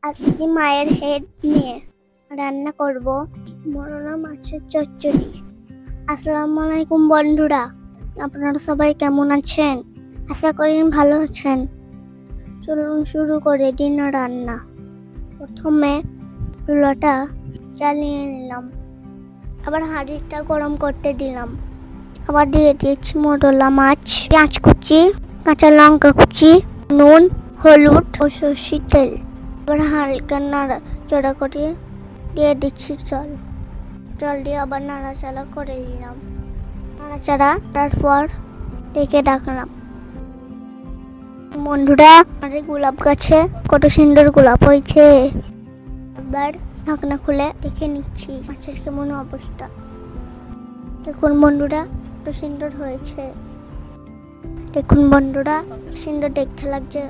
আজকে মায়ের হেড নিয়ে রান্না করব মোরলা মাছের চচ্চড়ি। আসসালামু আলাইকুম বন্ধুরা, আপনারা সবাই কেমন আছেন? আশা করি ভালো আছেন। চলুন শুরু করে দিন রান্না। প্রথমে চুলাটা জ্বালিয়ে নিলাম, আবার হাঁড়িটা গরম করতে দিলাম, আবার দিয়ে দিয়েছি মোরলা মাছ, পেঁয়াজ কুচি, কাঁচা লঙ্কা কুচি, নুন, হলুদ ও সরষের তেল। এবার হালকা নাড়াচাড়া করে দিয়ে দিচ্ছি জল দিয়ে আবার নাড়াচাড়া করে নিলাম। নাড়াচাড়া তারপর ডেকে ডাকলাম। বন্ধুরা, আমাদের গোলাপ গাছে কত সুন্দর গোলাপ হয়েছে। এবার ঢাকনা খুলে দেখে নিচ্ছি মাছের কেমন অবস্থা। দেখুন বন্ধুরা, কত সুন্দর হয়েছে। দেখুন বন্ধুরা, সুন্দর দেখতে লাগছে।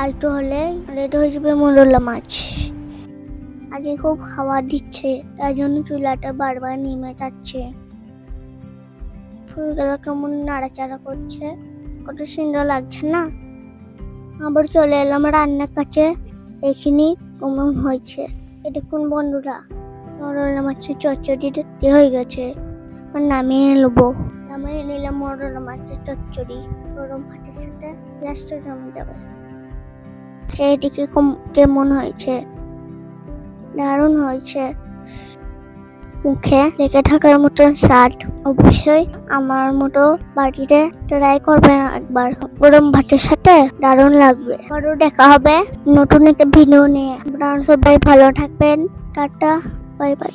আর একটু হলে রেডি হয়ে যাবে মোরলা মাছ। আজকে খুব হাওয়া দিচ্ছে, তাই জন্য চুলাটা বারবার নেমে যাচ্ছে। ফুলগুলো কেমন নাড়াচাড়া করছে, কত সুন্দর লাগছে না? আবার চলে এলাম রান্নার কাছে, দেখিনি কেমন হয়েছে। দেখুন বন্ধুরা, মোরলা মাছের চচ্চড়ি হয়ে গেছে। নামিয়ে নিলাম মোরলা মাছের চচ্চড়ি। গরম ভাতের সাথে জাস্ট জমে যাবে। সেদিকে কেমন হয়েছে? দারুণ হয়েছে, মুখে লেগে থাকার মতন স্বাদ। অবশ্যই আমার মতো বাড়িতে ট্রাই করবেন একবার, গরম ভাতের সাথে দারুণ লাগবে। আরো দেখা হবে নতুন একটা ভিডিও নিয়ে। আপনারা সবাই ভালো থাকবেন। Tata, bye bye.